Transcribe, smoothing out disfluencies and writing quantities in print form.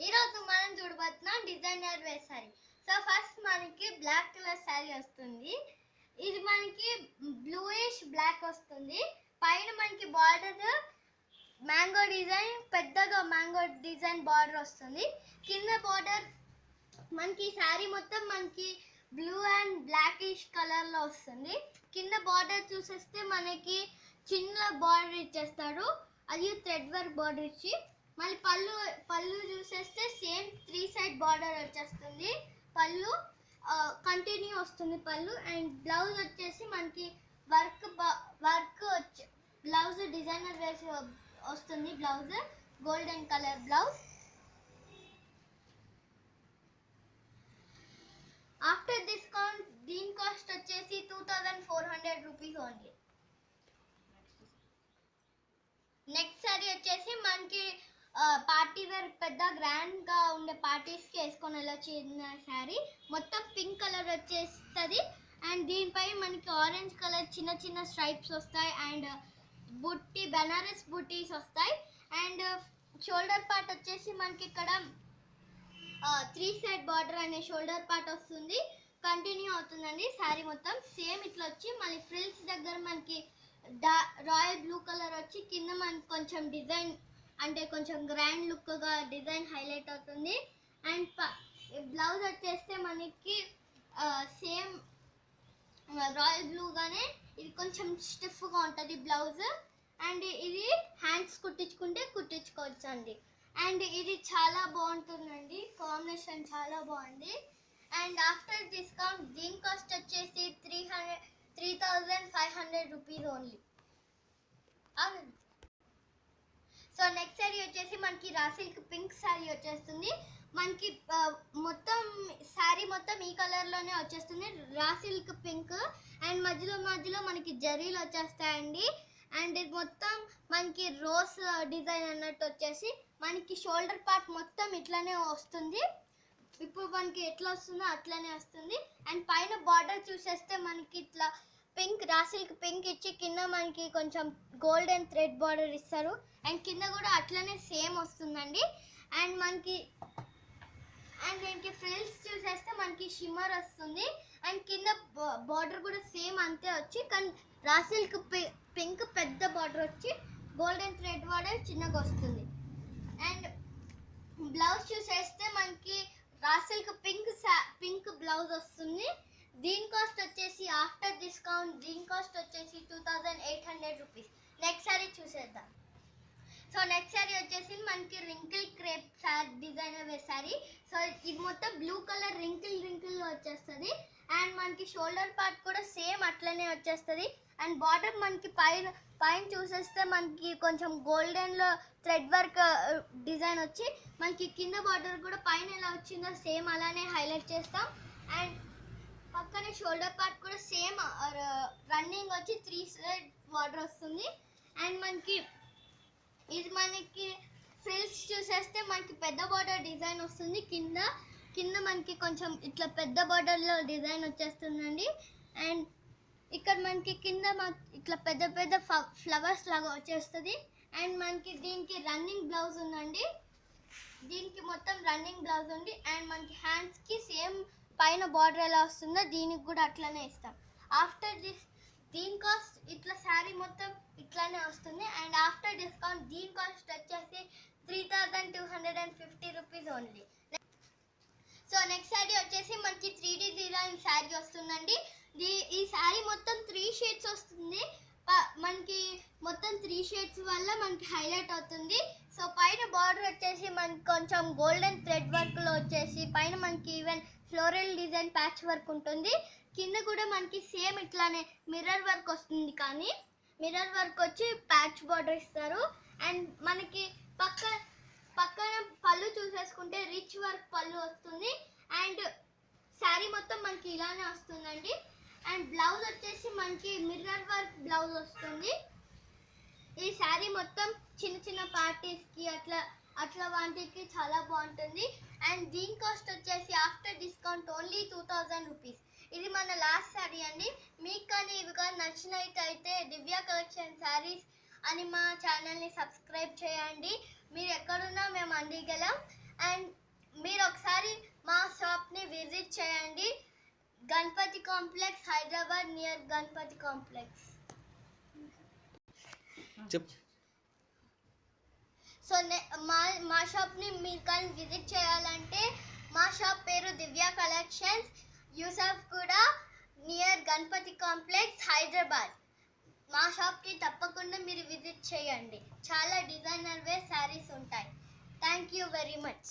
ఈరోజు మనం చూడబోతున్నాం designer wear sari. So first మనకి బ్లాక్ కలర్ సారీ వస్తుంది. ఇది మనకి బ్లూయిష్ బ్లాక్ వస్తుంది. పైన మనకి బార్డర్ మ్యాంగో డిజైన్, పెద్దగా మ్యాంగో డిజైన్ బార్డర్ వస్తుంది. కింద బార్డర్ మనకి సారీ మొత్తం మనకి బ్లూ అండ్ బ్లాకిష్ కలర్లో వస్తుంది. కింద బార్డర్ చూసేస్తే మనకి చిన్న బార్డర్ ఇచ్చేస్తాడు, అది థ్రెడ్ వర్క్ బార్డర్ ఇచ్చి. మళ్ళీ పళ్ళు చూసేస్తే సేమ్ 3 సైడ్ బార్డర్ వచ్చేస్తుంది. పళ్ళు కంటిన్యూ వస్తుంది పళ్ళు. అండ్ బ్లౌజ్ వచ్చేసి మనకి వర్క్ వచ్చి బ్లౌజ్ డిజైనర్ వేసి వస్తుంది. Blouse golden colour blouse. After discount దీని కాస్ట్ వచ్చేసి 2400 రూపీస్ ఓన్లీ. నెక్స్ట్ సారీ వచ్చేసి మనకి పార్టీ వేర్, పెద్ద గ్రాండ్గా ఉండే పార్టీస్కి వేసుకొని వెళ్ళొచ్చిన శారీ. మొత్తం పింక్ కలర్ వచ్చేస్తుంది. అండ్ దీనిపై మనకి ఆరెంజ్ కలర్ చిన్న చిన్న స్ట్రైప్స్ వస్తాయి. అండ్ బుట్టి, బెనారస్ బుట్టీస్ వస్తాయి. అండ్ షోల్డర్ పార్ట్ వచ్చేసి మనకి ఇక్కడ 3 సైడ్ బార్డర్ అనే షోల్డర్ పార్ట్ వస్తుంది. కంటిన్యూ అవుతుందండి శారీ మొత్తం. సేమ్ ఇట్లా వచ్చి మళ్ళీ ఫ్రిల్స్ దగ్గర మనకి రాయల్ బ్లూ కలర్ వచ్చి కింద మనకి కొంచెం డిజైన్, అంటే కొంచెం గ్రాండ్ లుక్గా డిజైన్ హైలైట్ అవుతుంది. అండ్ బ్లౌజ్ వచ్చేస్తే మనకి సేమ్ రాయల్ బ్లూగానే ఇది కొంచెం స్టిఫ్గా ఉంటుంది బ్లౌజ్. అండ్ ఇది హ్యాండ్స్ కుట్టించుకోవచ్చు అండి. అండ్ ఇది చాలా బాగుంటుందండి, కాంబినేషన్ చాలా బాగుంది. అండ్ ఆఫ్టర్ డిస్కౌంట్ దీని కాస్ట్ వచ్చేసి 3500 rupees only. So next sari వచ్చేసి మనకి రా సిల్క్ పింక్ శారీ వచ్చేస్తుంది. మనకి మొత్తం శారీ మొత్తం ఈ కలర్లోనే వచ్చేస్తుంది, రా సిల్క్ పింక్. అండ్ మధ్యలో మనకి జరీలు వచ్చేస్తాయండి. అండ్ ఇది మొత్తం మనకి రోజ్ డిజైన్ అన్నట్టు వచ్చేసి మనకి షోల్డర్ పార్ట్ మొత్తం ఇట్లానే వస్తుంది. ఇప్పుడు మనకి ఎట్లా వస్తుందో అట్లనే వస్తుంది. అండ్ పైన బార్డర్ చూసేస్తే మనకి ఇట్లా పింక్, రా సిల్క్ పింక్ ఇచ్చి కింద మనకి కొంచెం గోల్డెన్ థ్రెడ్ బార్డర్ ఇస్తారు. అండ్ కింద కూడా అట్లనే సేమ్ వస్తుందండి. అండ్ దీనికి ఫ్రిల్స్ చూసేస్తే మనకి షిమ్మర్ వస్తుంది. అండ్ కింద బార్డర్ కూడా సేమ్ అంతే వచ్చి, కానీ రా సిల్క్ పింక్ పెద్ద బార్డర్ వచ్చి గోల్డెన్ థ్రెడ్ బార్డర్ చిన్నగా వస్తుంది. అండ్ బ్లౌజ్ చూసేస్తే మనకి రా సిల్క్ పింక్ బ్లౌజ్ వస్తుంది. దీని కాస్ట్ వచ్చేసి ఆఫ్టర్ డిస్కౌంట్ దీని కాస్ట్ వచ్చేసి 2800 రూపీస్. నెక్స్ట్ శారీ చూసేద్దాం. సో నెక్స్ట్ శారీ వచ్చేసి మనకి wrinkle crepe designer wear sari. So ఇది మొత్తం బ్లూ కలర్ రింకిల్ వచ్చేస్తుంది. అండ్ మనకి షోల్డర్ పార్ట్ కూడా సేమ్ అట్లనే వచ్చేస్తుంది. అండ్ బార్డర్ మనకి పైన చూసేస్తే మనకి కొంచెం గోల్డెన్లో థ్రెడ్ వర్క్ డిజైన్ వచ్చి, మనకి కింద బార్డర్ కూడా పైన ఎలా వచ్చిందో సేమ్ అలానే హైలైట్ చేస్తాం. అండ్ పక్కనే షోల్డర్ పార్ట్ కూడా సేమ్ రన్నింగ్ వచ్చి 3 సైడ్ బార్డర్ వస్తుంది. అండ్ మనకి ఫ్రిల్స్ చూసేస్తే మనకి పెద్ద బార్డర్ డిజైన్ వస్తుంది. కింద మనకి కొంచెం ఇట్లా పెద్ద బార్డర్లో డిజైన్ వచ్చేస్తుందండి. అండ్ ఇక్కడ మనకి కింద ఇట్లా పెద్ద ఫ్లవర్స్ లాగా వచ్చేస్తుంది. అండ్ మనకి దీనికి రన్నింగ్ బ్లౌజ్ ఉందండి. దీనికి మొత్తం రన్నింగ్ బ్లౌజ్ ఉంది. అండ్ మనకి హ్యాండ్స్కి సేమ్ పైన బార్డర్ ఎలా వస్తుందో దీనికి కూడా అట్లనే ఇస్తాం. ఆఫ్టర్ దీని కాస్ట్ ఇట్లా శారీ మొత్తం ఇట్లానే వస్తుంది. అండ్ ఆఫ్టర్ డిస్కౌంట్ దీని కాస్ట్ వచ్చేసి 3250 rupees only. So next sari వచ్చేసి మనకి 3D డిజైన్ శారీ వస్తుందండి. ఈ శారీ మొత్తం 3 షేడ్స్ వస్తుంది. మనకి మొత్తం 3 షేడ్స్ వల్ల మనకి హైలైట్ అవుతుంది. సో పైన బార్డర్ వచ్చేసి మనకి కొంచెం గోల్డెన్ థ్రెడ్ వర్క్లో వచ్చేసి పైన మనకి even floral design patch work ఉంటుంది. కింద కూడా మనకి సేమ్ ఇట్లానే మిర్రర్ వర్క్ వస్తుంది, కానీ మిర్రర్ వర్క్ వచ్చి ప్యాచ్ బార్డర్ ఇస్తారు. అండ్ మనకి పక్కన పళ్ళు చూసేసుకుంటే రిచ్ వర్క్ పళ్ళు వస్తుంది. అండ్ శారీ మొత్తం మనకి ఇలానే వస్తుందండి. అండ్ బ్లౌజ్ వచ్చేసి మనకి మిర్రర్ వర్క్ బ్లౌజ్ వస్తుంది. ఈ శారీ మొత్తం చిన్న పార్టీస్కి అట్లా వాటికి చాలా బాగుంటుంది. అండ్ దీని కాస్ట్ వచ్చేసి ఆఫ్టర్ డిస్కౌంట్ ఓన్లీ 2000 రూపీస్. ఇది మన లాస్ట్ శారీ అండి. మీకు కానీ ఇవి కానీ నచ్చినట్టయితే దివ్య కలెక్షన్ శారీస్ అని మా ఛానల్ని సబ్స్క్రైబ్ చేయండి. మీరు ఎక్కడున్నా మేము అందిగలం. అండ్ మీరు ఒకసారి మా షాప్ని విజిట్ చేయండి. Ganapati complex, Hyderabad, near Ganapati complex. So మా షాప్ని మీరు కానీ విజిట్ చేయాలంటే మా షాప్ పేరు దివ్య కలెక్షన్స్, యూసఫ్ కూడా, నియర్ గణపతి కాంప్లెక్స్, హైదరాబాద్. మా షాప్కి తప్పకుండా మీరు విజిట్ చేయండి. చాలా డిజైనర్ వేర్ శారీస్ ఉంటాయి. Thank you very much.